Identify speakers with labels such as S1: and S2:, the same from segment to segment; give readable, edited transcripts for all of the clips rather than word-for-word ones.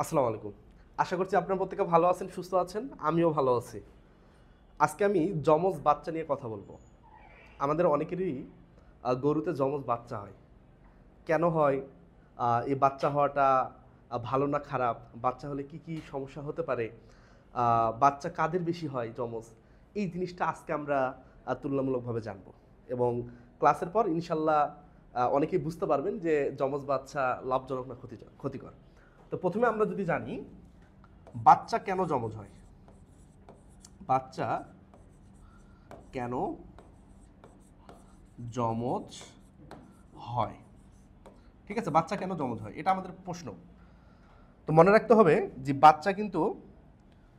S1: আসসালামু আলাইকুম। আশা করছি আপনারা প্রত্যেকে ভালো আছেন, সুস্থ আছেন। আমিও ভালো আছি। আজকে আমি যমজ বাচ্চা নিয়ে কথা বলবো। আমাদের অনেকেরই গরুতে যমজ বাচ্চা হয়। কেন হয়? এই বাচ্চা হওয়াটা ভালো না খারাপ? বাচ্চা হলে কি কি সমস্যা হতে পারে? বাচ্চা কাদের বেশি হয় যমজ? এই জিনিসটা আজকে আমরা তুলনামূলকভাবে জানবো। এবং ক্লাসের পর ইনশাল্লাহ অনেকেই বুঝতে পারবেন যে যমজ বাচ্চা লাভজনক না ক্ষতিকর। তো প্রথমে আমরা যদি জানি বাচ্চা কেন যমজ হয়, বাচ্চা কেন যমজ হয়, ঠিক আছে, বাচ্চা কেন যমজ হয় এটা আমাদের প্রশ্ন। তো মনে রাখতে হবে যে বাচ্চা কিন্তু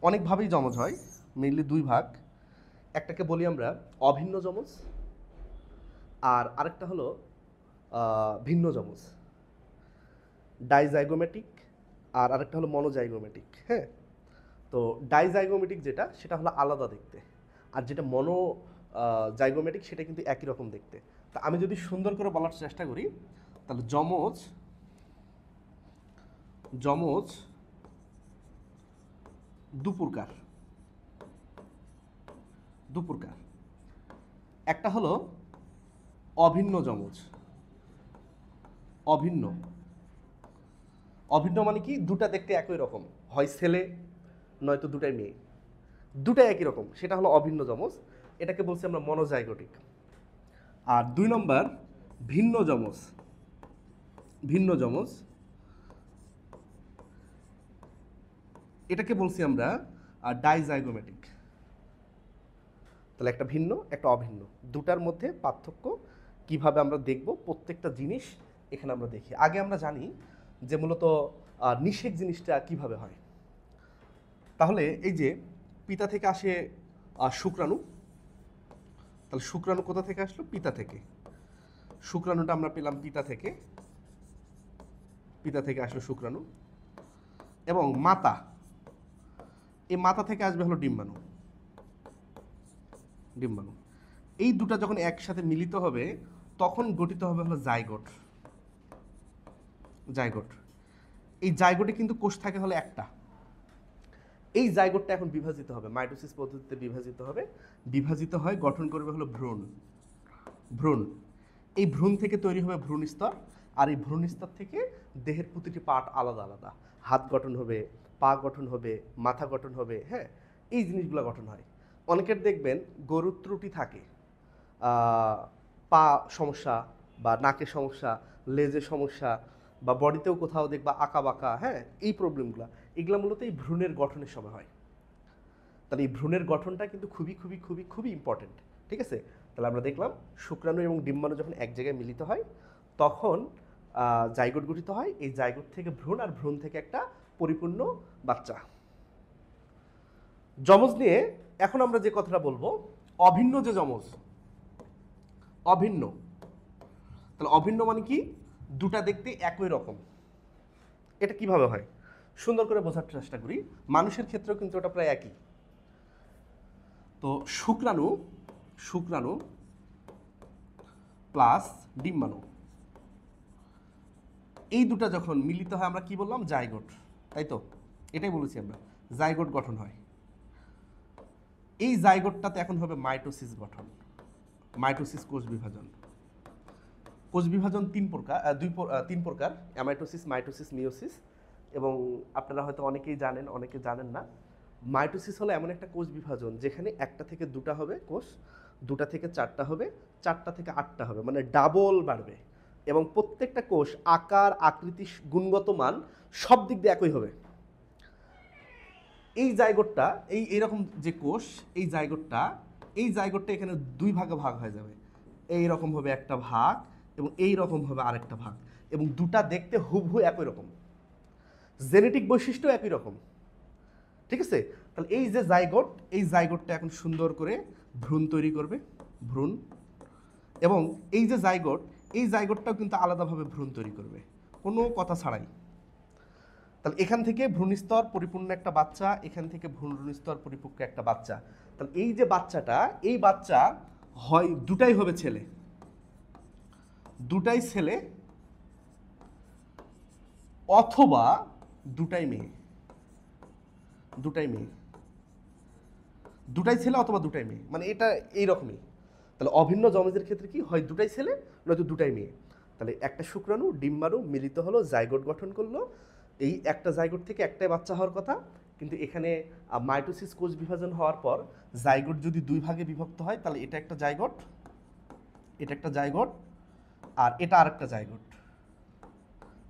S1: অনেকভাবেই যমজ হয়, মেইনলি দুই ভাগ। একটাকে বলি আমরা অভিন্ন যমজ, আর আরেকটা হলো ভিন্ন যমজ, ডাইজাইগোমেটিক, আর আরেকটা হলো মনোজাইগোমেটিক। হ্যাঁ, তো ডাইজাইগোমেটিক যেটা সেটা হলো আলাদা দেখতে, আর যেটা মনো জাইগোমেটিক সেটা কিন্তু একই রকম দেখতে। তা আমি যদি সুন্দর করে বলার চেষ্টা করি তাহলে যমজ যমজ দুপ্রকার। একটা হলো অভিন্ন যমজ। অভিন্ন অভিন্ন মানে কি? দুটা দেখতে একই রকম, হয় ছেলে নয়তো দুটাই মেয়ে, দুটাই একই রকম, সেটা হলো অভিন্ন যমজ। এটাকে বলছি আমরা মনোজাইগোটিক। আর দুই নম্বর ভিন্ন যমজ। ভিন্ন যমজ এটাকে বলছি আমরা ডাইজাইগোমেটিক। তাহলে একটা ভিন্ন একটা অভিন্ন, দুটার মধ্যে পার্থক্য কিভাবে আমরা দেখব, প্রত্যেকটা জিনিস এখানে আমরা দেখি। আগে আমরা জানি যে মূলত নিষেক জিনিসটা কিভাবে হয়। তাহলে এই যে পিতা থেকে আসে শুক্রাণু, তাহলে শুক্রাণু কোথা থেকে আসলো? পিতা থেকে। শুক্রাণুটা আমরা পেলাম পিতা থেকে, পিতা থেকে আসলো শুক্রাণু। এবং মাতা, এই মাথা থেকে আসবে হলো ডিম্বাণু। ডিম্বাণু এই দুটা যখন একসাথে মিলিত হবে তখন গঠিত হবে হলো জাইগোট। জাইগোট, এই জাইগোটে কিন্তু কোষ থাকে হলো একটা। এই জাইগোটটা এখন বিভাজিত হবে, মাইটোসিস পদ্ধতিতে বিভাজিত হবে। বিভাজিত হয়, গঠন করবে হলো ভ্রূণ। ভ্রূণ, এই ভ্রূণ থেকে তৈরি হবে ভ্রূণ স্তর। আর এই ভ্রূণ স্তর থেকে দেহের প্রতিটি পার্ট আলাদা আলাদা, হাত গঠন হবে, পা গঠন হবে, মাথা গঠন হবে। হ্যাঁ, এই জিনিসগুলো গঠন হয়। অনেকের দেখবেন গরুর ত্রুটি থাকে, পা সমস্যা বা নাকের সমস্যা, লেজের সমস্যা, বা বডিতেও কোথাও দেখবা আঁকা বাঁকা। হ্যাঁ, এই প্রবলেমগুলো এগুলো মূলত এই ভ্রূণের গঠনের সময় হয়। তাহলে এই ভ্রূণের গঠনটা কিন্তু খুবই খুবই খুবই খুবই ইম্পর্টেন্ট। ঠিক আছে, তাহলে আমরা দেখলাম শুক্রাণু এবং ডিম্বাণু যখন এক জায়গায় মিলিত হয় তখন জাইগোট গঠিত হয়। এই জাইগোট থেকে ভ্রূণ, আর ভ্রূণ থেকে একটা পরিপূর্ণ বাচ্চা। যমজ নিয়ে এখন আমরা যে কথাটা বলবো, অভিন্ন যে যমজ, অভিন্ন। তাহলে অভিন্ন মানে কি? দুটা দেখতে একই রকম। এটা কিভাবে হয় সুন্দর করে বোঝার চেষ্টা করি। মানুষের ক্ষেত্রেও কিন্তু ওটা প্রায় একই। তো শুক্রাণু, শুক্রাণু প্লাস ডিম্বাণু, এই দুটা যখন মিলিত হয় আমরা কি বললাম? জাইগোট, তাই তো? এটাই বলেছি আমরা, জাইগোট গঠন হয়। এই জাইগোটটাতে এখন হবে মাইটোসিস গঠন। মাইটোসিস কোষ বিভাজন। কোষ বিভাজন তিন প্রকার: অ্যামাইটোসিস, মাইটোসিস, মিওসিস। এবং আপনারা হয়তো অনেকেই জানেন, অনেকে জানেন না। মাইটোসিস হলো এমন একটা কোষ বিভাজন যেখানে একটা থেকে দুটা হবে কোষ, দুটা থেকে চারটা হবে, চারটা থেকে আটটা হবে, মানে ডাবল বাড়বে। এবং প্রত্যেকটা কোষ আকার, আকৃতি, গুণগত মান সব দিক দিয়ে একই হবে। এই জাইগোটটা, এইরকম যে কোষ, এই জাইগোটটা এখানে দুই ভাগে ভাগ হয়ে যাবে। এই রকম হবে একটা ভাগ এবং এই রকম হবে আরেকটা ভাগ, এবং দুটা দেখতে হুবহু একই রকম, জেনেটিক বৈশিষ্ট্য একই রকম। ঠিক আছে, তাহলে এই যে জাইগোট, এই জাইগোটটা এখন সুন্দর করে ভ্রূণ তৈরি করবে, ভ্রূণ। এবং এই যে জাইগোট, এই জাইগোটটাও কিন্তু আলাদাভাবে ভ্রূণ তৈরি করবে, কোনো কথা ছাড়াই। তাহলে এখান থেকে ভ্রূণস্তর পরিপূর্ণ একটা বাচ্চা, এখান থেকে ভ্রূণস্তর পরিপক্ক একটা বাচ্চা। তাহলে এই যে বাচ্চাটা, এই বাচ্চা হয় দুটাই হবে ছেলে, দুটাই ছেলে, অথবা দুটাই মেয়ে, দুটাই মেয়ে, দুটাই ছেলে অথবা দুটাই মেয়ে, মানে এটা এইরকমই। তাহলে অভিন্ন যমজের ক্ষেত্রে কি হয়, দুটাই ছেলে নয়তো দুটাই মেয়ে। তাহলে একটা শুক্রাণু ডিম্বাণু মিলিত হলো, জাইগোট গঠন করলো। এই একটা জাইগোট থেকে একটাই বাচ্চা হওয়ার কথা, কিন্তু এখানে মাইটোসিস কোষ বিভাজন হওয়ার পর জাইগোট যদি দুই ভাগে বিভক্ত হয়, তাহলে এটা একটা জাইগোট, এটা একটা জাইগোট, আর এটা আরেকটা জাইগোট,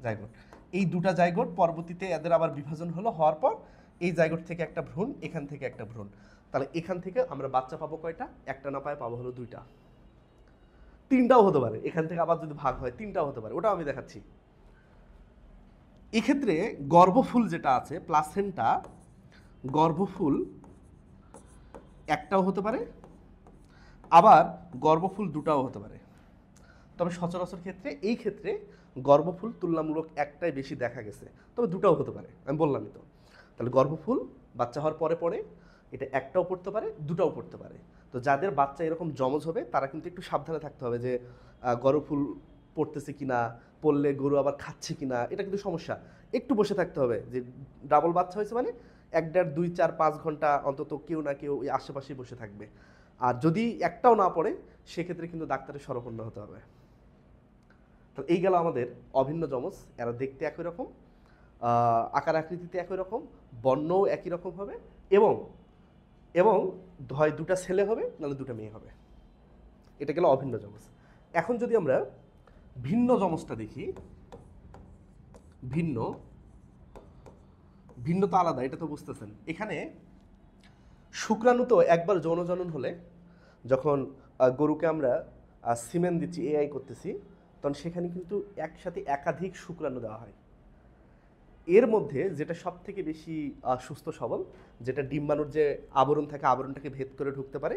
S1: জাইগোট। এই দুটা জাইগোট পরবর্তীতে এদের আবার বিভাজন হলো, হওয়ার পর এই জাইগোট থেকে একটা ভ্রূণ, এখান থেকে একটা ভ্রূণ। তাহলে এখান থেকে আমরা বাচ্চা পাবো কয়টা? একটা না পায় পাবো হলো দুইটা, তিনটাও হতে পারে। এখান থেকে আবার যদি ভাগ হয় তিনটাও হতে পারে, ওটাও আমি দেখাচ্ছি। এক্ষেত্রে গর্ভফুল যেটা আছে প্লাসেন্টা, গর্ভফুল একটাও হতে পারে, আবার গর্ভফুল দুটাও হতে পারে। তবে সচরাচর ক্ষেত্রে এই ক্ষেত্রে গর্ভফুল তুলনামূলক একটাই বেশি দেখা গেছে, তবে দুটাও হতে পারে, আমি বললামই তো। তাহলে গর্ভফুল বাচ্চা হওয়ার পরে পরে এটা একটাও পড়তে পারে, দুটাও পড়তে পারে। তো যাদের বাচ্চা এরকম জমজ হবে তারা কিন্তু একটু সাবধানে থাকতে হবে যে গর্ভফুল পড়তেছে কিনা, পড়লে গরু আবার খাচ্ছে কিনা, এটা কিন্তু সমস্যা। একটু বসে থাকতে হবে, যে ডাবল বাচ্চা হয়েছে মানে 1, 1.5, 2, 4, 5 ঘন্টা অন্তত কেউ না কেউ ওই আশেপাশেই বসে থাকবে। আর যদি একটাও না পড়ে সেক্ষেত্রে কিন্তু ডাক্তারের শরণাপন্ন হতে হবে। তো এই গেল আমাদের অভিন্ন যমজ। এরা দেখতে একই রকম, আকার আকৃতিতে একই রকম, বর্ণও একই রকম হবে, এবং এবং হয় দুটা ছেলে হবে নাহলে দুটা মেয়ে হবে। এটা গেল অভিন্ন যমজ। এখন যদি আমরা ভিন্ন যমজটা দেখি, ভিন্ন, ভিন্ন তো আলাদা, এটা তো বুঝতেছেন। এখানে শুক্রাণু তো একবার যৌনজনন হলে, যখন গরুকে আমরা সিমেন্ট দিচ্ছি, এআই করতেছি, তখন সেখানে কিন্তু একসাথে একাধিক শুক্রাণু দেওয়া হয়। এর মধ্যে যেটা সব থেকে বেশি সুস্থ সবল, যেটা ডিম্বাণুর যে আবরণ থাকে, আবরণটাকে ভেদ করে ঢুকতে পারে,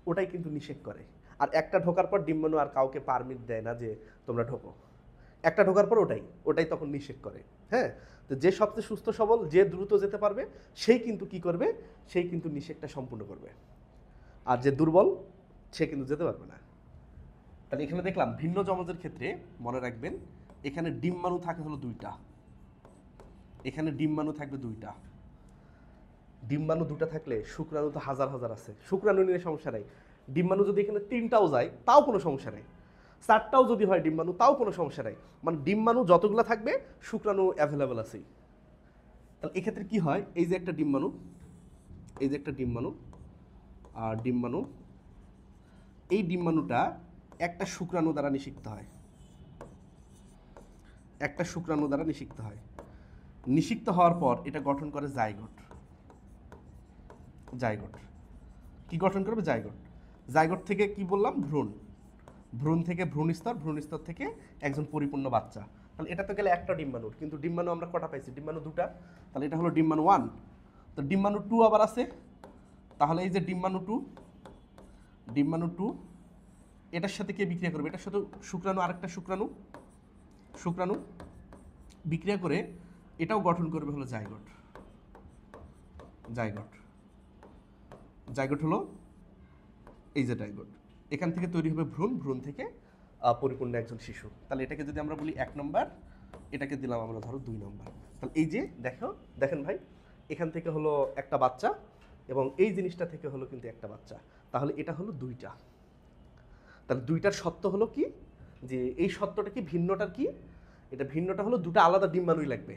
S1: ওটাই কিন্তু নিষেধ করে। আর একটা ঢোকার পর ডিম্বাণু আর কাউকে পারমিট দেয় না যে তোমরা ঢোকো। একটা ঢোকার পর ওটাই তখন নিষেধ করে। হ্যাঁ, তো যে সবচেয়ে সুস্থ সবল, যে দ্রুত যেতে পারবে, সেই কিন্তু কি করবে, সেই কিন্তু নিষেধটা সম্পূর্ণ করবে। আর যে দুর্বল সে কিন্তু যেতে পারবে না। তাহলে এখানে দেখলাম ভিন্ন যমজের ক্ষেত্রে মনে রাখবেন, এখানে ডিম্বাণু থাকে হলো দুইটা, এখানে ডিম্বাণু থাকবে দুইটা। ডিম্বাণু দুটা থাকলে শুক্রাণু তো হাজার হাজার আছে, শুক্রাণু নিয়ে সমস্যা নাই। ডিম্বাণু যদি এখানে 3টাও যায় তাও কোনো সমস্যা নেই, 4টাও যদি হয় ডিম্বাণু তাও কোনো সমস্যা নেই। মানে ডিম্বাণু যতগুলো থাকবে শুক্রাণু অ্যাভেলেবেল আছেই। তাহলে এক্ষেত্রে কি হয়, এই যে একটা ডিম্বাণু, এই যে একটা ডিম্বাণু, আর ডিম্বাণু, এই ডিম্বাণুটা একটা শুক্রাণু দ্বারা নিষিক্ত হয়, একটা শুক্রাণু দ্বারা নিষিক্ত হয়। নিষিক্ত হওয়ার পর এটা গঠন করে জাইগোট। জাইগোট কি গঠন করবে? জাইগোট। জাইগোট থেকে কি বললাম? ভ্রূণ। ভ্রূণ থেকে ভ্রূণস্তর, ভ্রূণস্তর থেকে একজন পরিপূর্ণ বাচ্চা। তাহলে এটা তো গেলে একটা ডিম্বাণুর, কিন্তু ডিম্বাণু আমরা কটা পাইছি? ডিম্বাণু দুটা। তাহলে এটা হলো ডিম্বাণু 1। তো ডিম্বাণু 2 আবার আছে। তাহলে এই যে ডিম্বাণু 2, ডিম্বাণু 2 এটার সাথে কে বিক্রিয়া করবে? এটার সাথে শুক্রাণু, আরেকটা শুক্রাণু, শুক্রাণু বিক্রিয়া করে এটাও গঠন করবে হলো জাইগোট। জাইগোট, জাইগোট হলো এই যে জাইগোট। এখান থেকে তৈরি হবে ভ্রূণ, ভ্রূণ থেকে পরিপূর্ণ একজন শিশু। তাহলে এটাকে যদি আমরা বলি 1 নম্বর, এটাকে দিলাম আমরা ধরো 2 নম্বর। তাহলে এই যে দেখেন ভাই, এখান থেকে হলো একটা বাচ্চা, এবং এই জিনিসটা থেকে হলো কিন্তু একটা বাচ্চা। তাহলে এটা হলো 2টা। তাহলে 2টার সত্য হলো কি, যে এই সত্যটা কি, ভিন্নটার কি, এটা ভিন্নটা হলো 2টা আলাদা ডিম্বাণুই লাগবে।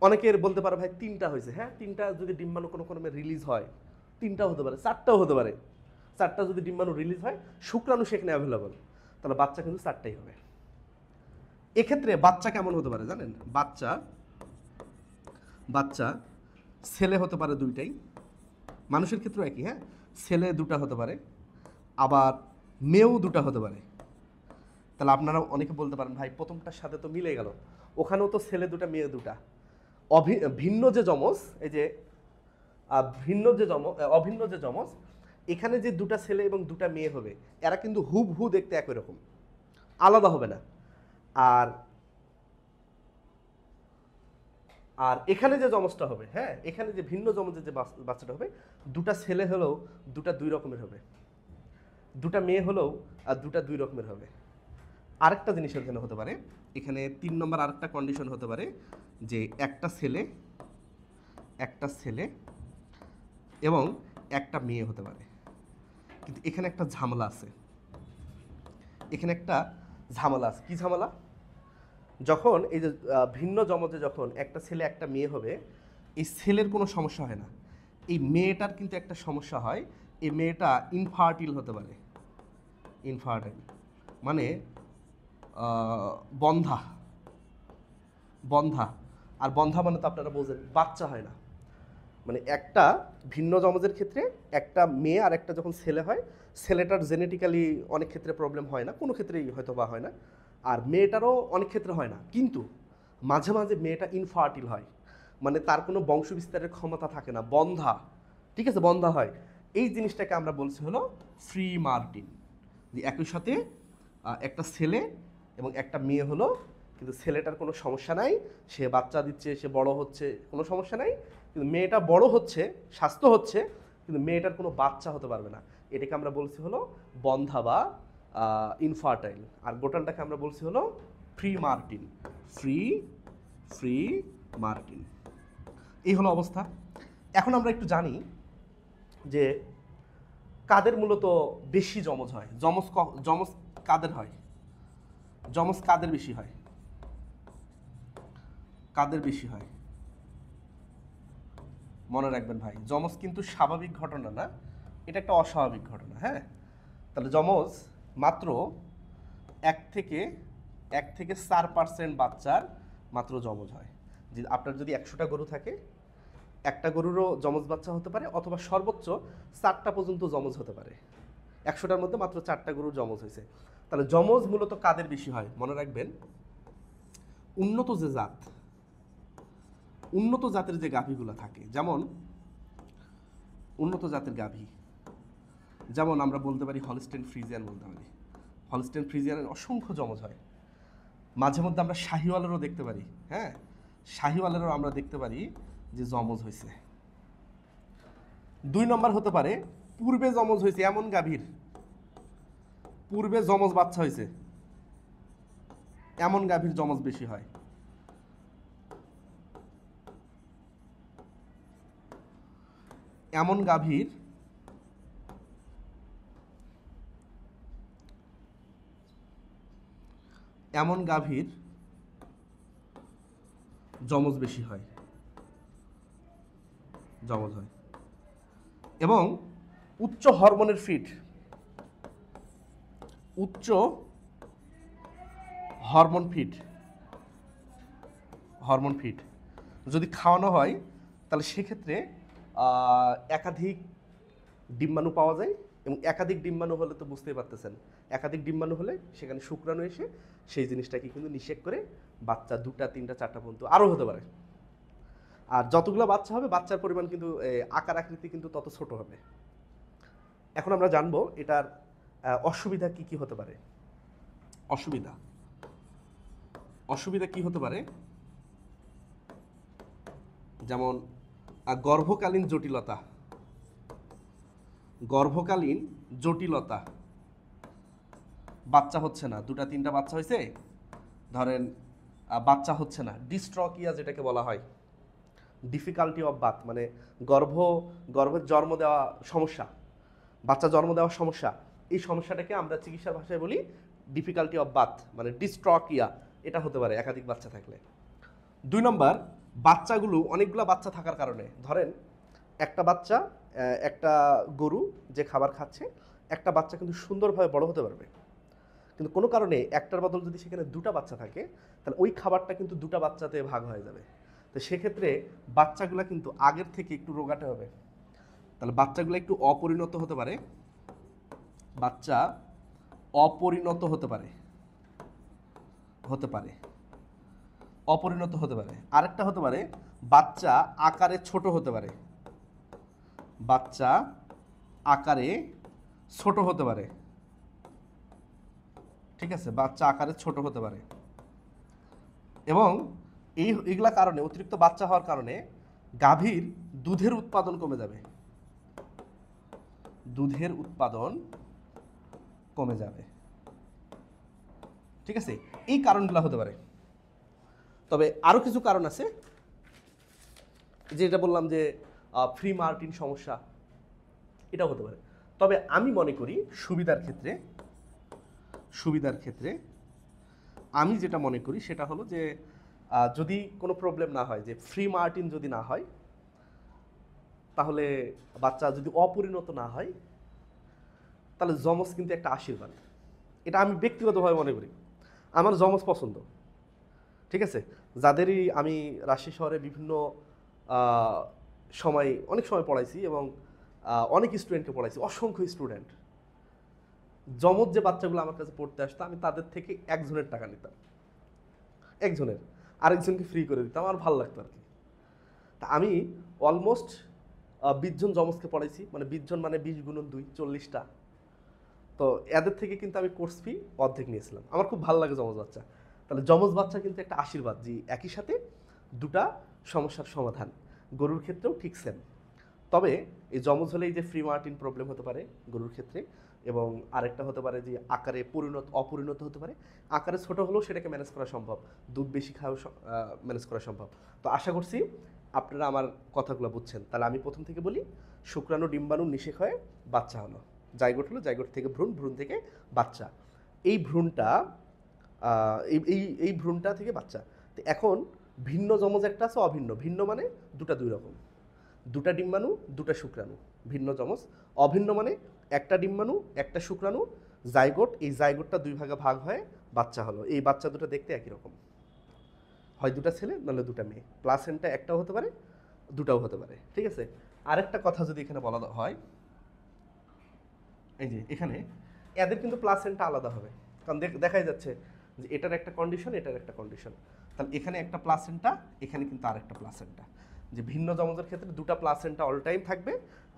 S1: অনেকের বলতে পারে ভাই 3টা হয়েছে। হ্যাঁ, 3টা যদি ডিম্বাণু কোনো ক্রমে রিলিজ হয়, 3টাও হতে পারে, 4টাও হতে পারে। 4টা যদি ডিম্বাণু রিলিজ হয়, শুক্রাণু সেখানে অ্যাভেলেবল, তাহলে বাচ্চা কিন্তু 4টাই হবে। এক্ষেত্রে বাচ্চা কেমন হতে পারে জানেন? বাচ্চা ছেলে হতে পারে 2টাই, মানুষের ক্ষেত্রেও একই। হ্যাঁ, ছেলে 2টা হতে পারে, আবার মেয়েও 2টা হতে পারে। তাহলে আপনারা অনেকে বলতে পারেন ভাই প্রথমটার সাথে তো মিলে গেল, ওখানেও তো ছেলে 2টা মেয়ে 2টা। ভিন্ন যে যমজ, এই যে অভিন্ন যে যমজ, এখানে যে 2টা ছেলে এবং 2টা মেয়ে হবে, এরা কিন্তু হুবহু দেখতে একই রকম, আলাদা হবে না। আর আর এখানে যে যমজটা হবে, হ্যাঁ, এখানে যে ভিন্ন যমজের যে বাচ্চাটা হবে, 2টা ছেলে হলেও 2টা 2 রকমের হবে, 2টা মেয়ে হলেও 2টা 2 রকমের হবে। আরেকটা জিনিস এখানে হতে পারে, এখানে 3 নম্বর আরেকটা কন্ডিশন হতে পারে যে একটা ছেলে এবং একটা মেয়ে হতে পারে। কিন্তু এখানে একটা ঝামেলা আছে, কি ঝামেলা? যখন এই যে ভিন্ন জমজে যখন একটা ছেলে একটা মেয়ে হবে, এই ছেলের কোনো সমস্যা হয় না, এই মেয়েটার কিন্তু একটা সমস্যা হয়। এই মেয়েটা ইনফার্টিল হতে পারে। ইনফার্টাইল মানে বন্ধা। আর বন্ধা মানে তো আপনারা বোঝেন, বাচ্চা হয় না। মানে একটা ভিন্ন জমজের ক্ষেত্রে একটা মেয়ে আর একটা যখন ছেলে হয়, ছেলেটার জেনেটিক্যালি অনেক ক্ষেত্রে প্রবলেম হয় না, কোনো ক্ষেত্রেই হয়তো বা হয় না, আর মেয়েটারও অনেক ক্ষেত্রে হয় না। কিন্তু মাঝে মাঝে মেয়েটা ইনফার্টিল হয়, মানে তার কোনো বংশ বিস্তারের ক্ষমতা থাকে না, বন্ধা। ঠিক আছে, বন্ধা হয়। এই জিনিসটাকে আমরা বলছি হলো ফ্রি মার্টিন। যে একই সাথে একটা ছেলে এবং একটা মেয়ে হলো, কিন্তু ছেলেটার কোনো সমস্যা নাই, সে বাচ্চা দিচ্ছে, সে বড় হচ্ছে, কোনো সমস্যা নাই। কিন্তু মেয়েটা বড় হচ্ছে, স্বাস্থ্য হচ্ছে, কিন্তু মেয়েটার কোনো বাচ্চা হতে পারবে না। এটাকে আমরা বলছি হলো বন্ধা বা ইনফার্টাইল। আর গোটালটাকে আমরা বলছি হলো ফ্রি মার্টিন। ফ্রি মার্টিন, এই হলো অবস্থা। এখন আমরা একটু জানি যে কাদের মূলত বেশি জমজ হয়, জমজ কাদের হয়, জমজ কাদের বেশি হয়, কাদের বেশি হয়? মনে রাখবেন ভাই, যমজ কিন্তু স্বাভাবিক ঘটনা না, এটা একটা অস্বাভাবিক ঘটনা। হ্যাঁ, তাহলে যমজ মাত্র 1 থেকে 4% বাচ্চার মাত্র যমজ হয়। যে আপনার যদি 100টা গরু থাকে, একটা গরুরও যমজ বাচ্চা হতে পারে, অথবা সর্বোচ্চ 4টা পর্যন্ত যমজ হতে পারে। 100টার মধ্যে মাত্র 4টা গরুর যমজ হয়েছে। তাহলে যমজ মূলত কাদের বেশি হয়? মনে রাখবেন, উন্নত জাতের যে গাভীগুলো থাকে, যেমন উন্নত জাতের গাভী, যেমন আমরা বলতে পারি হলস্টেইন ফ্রিজিয়ান বলতে পারি। হলস্টেইন ফ্রিজিয়ানের অসংখ্য যমজ হয়। মাঝে মধ্যে আমরা শাহিওয়ালেরও দেখতে পারি। হ্যাঁ, শাহিওয়ালেরও আমরা দেখতে পারি যে যমজ হয়েছে। 2 নম্বর হতে পারে পূর্বে যমজ হয়েছে এমন গাভীর, পূর্বে যমজ বাচ্চা হয়েছে এমন গাভীর যমজ বেশি হয়। এমন গাভীর যমজ বেশি হয়, যমজ হয়। এবং উচ্চ হরমোনের ফিড, উচ্চ হরমোন ফিড যদি খাওয়ানো হয়, তাহলে সেক্ষেত্রে একাধিক ডিম্বাণু পাওয়া যায়। এবং একাধিক ডিম্বাণু হলে তো বুঝতেই পারতেছেন, একাধিক ডিম্বাণু হলে সেখানে শুক্রাণু এসে সেই জিনিসটাকে কিন্তু নিষেক করে বাচ্চা 2টা 3টা 4টা পর্যন্ত আরও হতে পারে। আর যতগুলো বাচ্চা হবে, বাচ্চার পরিমাণ কিন্তু আকার আকৃতি কিন্তু তত ছোট হবে। এখন আমরা জানবো এটার অসুবিধা কি কি হতে পারে। অসুবিধা কি হতে পারে? যেমন গর্ভকালীন জটিলতা, বাচ্চা হচ্ছে না, 2টা 3টা বাচ্চা হয়েছে, ধরেন বাচ্চা হচ্ছে না, ডিস্ট্রকিয়া যেটাকে বলা হয়, ডিফিকাল্টি অফ বার্থ, মানে গর্ভের জন্ম দেওয়া সমস্যা, বাচ্চা জন্ম দেওয়ার সমস্যা। এই সমস্যাটাকে আমরা চিকিৎসার ভাষায় বলি ডিফিকাল্টি অফ বার্থ, মানে ডিস্ট্রকিয়া। এটা হতে পারে একাধিক বাচ্চা থাকলে। 2 নম্বর, বাচ্চাগুলো অনেকগুলো বাচ্চা থাকার কারণে, ধরেন একটা বাচ্চা, একটা গরু যে খাবার খাচ্ছে, একটা বাচ্চা কিন্তু সুন্দরভাবে বড় হতে পারবে, কিন্তু কোনো কারণে একটার বদল যদি সেখানে 2টা বাচ্চা থাকে, তাহলে ওই খাবারটা কিন্তু 2টা বাচ্চাতে ভাগ হয়ে যাবে। তো সেক্ষেত্রে বাচ্চাগুলো কিন্তু আগের থেকে একটু রোগাটে হবে। তাহলে বাচ্চাগুলো একটু অপরিণত হতে পারে, বাচ্চা অপরিণত হতে পারে, অপরিণত হতে পারে। আরেকটা হতে পারে বাচ্চা আকারে ছোট হতে পারে, বাচ্চা আকারে ছোট হতে পারে। ঠিক আছে, বাচ্চা আকারে ছোট হতে পারে। এবং এইগুলা কারণে, অতিরিক্ত বাচ্চা হওয়ার কারণে গাভীর দুধের উৎপাদন কমে যাবে, দুধের উৎপাদন কমে যাবে। ঠিক আছে, এই কারণগুলো হতে পারে। তবে আরও কিছু কারণ আছে, যেটা বললাম যে ফ্রি মার্টিন সমস্যা, এটাও হতে পারে। তবে আমি মনে করি সুবিধার ক্ষেত্রে আমি যেটা মনে করি সেটা হলো যে যদি কোনো প্রবলেম না হয়, যে ফ্রি মার্টিন যদি না হয়, তাহলে বাচ্চা যদি অপরিণত না হয়, তাহলে যমজ কিন্তু একটা আশীর্বাদ। এটা আমি ব্যক্তিগতভাবে মনে করি, আমার যমজ পছন্দ। ঠিক আছে, যাদেরই আমি রাজশাহী শহরে বিভিন্ন অনেক সময় পড়াইছি এবং অনেক স্টুডেন্টকে পড়াইছি, অসংখ্য স্টুডেন্ট, যমজ যে বাচ্চাগুলো আমার কাছে পড়তে আসতো, আমি তাদের থেকে একজনের টাকা নিতাম, একজনের, আরেকজনকে ফ্রি করে দিতাম, আমার ভালো লাগতো আর কি। তা আমি অলমোস্ট 20 জন যমজকে পড়াইছি, মানে 20 জন মানে 20 গুণন 2, 40টা। তো এদের থেকে কিন্তু আমি কোর্স ফি অর্ধেক নিয়েছিলাম। আমার খুব ভালো লাগে যমজ বাচ্চা। তাহলে যমজ বাচ্চা কিন্তু একটা আশীর্বাদ, যে একই সাথে দুটা সমস্যার সমাধান। গরুর ক্ষেত্রেও ঠিক সেম। তবে এই যমজ হলে এই যে ফ্রি মার্টিন প্রবলেম হতে পারে গরুর ক্ষেত্রে, এবং আরেকটা হতে পারে যে আকারে অপরিণত হতে পারে। আকারে ছোট হলেও সেটাকে ম্যানেজ করা সম্ভব, দুধ বেশি খাওয়া ম্যানেজ করা সম্ভব। তো আশা করছি আপনারা আমার কথাগুলো বুঝছেন। তাহলে আমি প্রথম থেকে বলি, শুক্রাণু ডিম্বাণু নিষেক হয়ে বাচ্চা হলো, জাইগোট হলো, জাইগোট থেকে ভ্রূণ, ভ্রূণ থেকে বাচ্চা। এই ভ্রূণটা এই ভ্রূণটা থেকে বাচ্চা। তো এখন ভিন্ন যমজ একটা আছে, অভিন্ন। ভিন্ন মানে দুটা দুই রকম, দুটা ডিম্বাণু দুটা শুক্রাণু, ভিন্ন যমজ। অভিন্ন মানে একটা ডিম্বাণু একটা শুক্রাণু, জাইগোট। এই জাইগোটটা দুই ভাগে ভাগ হয়ে বাচ্চা হলো। এই বাচ্চা দুটো দেখতে একই রকম, হয় দুটা ছেলে নাহলে দুটা মেয়ে। প্লাসেন্টা একটাও হতে পারে, দুটাও হতে পারে। ঠিক আছে, আরেকটা কথা যদি এখানে বলা হয়, এই যে এখানে এদের কিন্তু প্লাসেন্টা আলাদা হবে, কারণ দেখাই যাচ্ছে যে এটার একটা কন্ডিশন, এটার একটা কন্ডিশন। তাহলে এখানে একটা প্লাসেন্টা, এখানে কিন্তু আরেকটা প্লাসেন্টা। যে ভিন্ন যমজের ক্ষেত্রে দুটা প্লাসেন্টা অল টাইম থাকবে,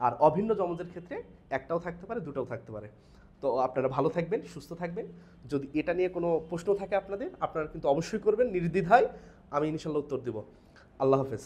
S1: আর অভিন্ন যমজের ক্ষেত্রে একটাও থাকতে পারে, দুটাও থাকতে পারে। তো আপনারা ভালো থাকবেন, সুস্থ থাকবেন। যদি এটা নিয়ে কোনো প্রশ্ন থাকে আপনারা কিন্তু অবশ্যই করবেন নির্দ্বিধায়, আমি ইনশাল্লাহ উত্তর দেব। আল্লাহ হাফেজ।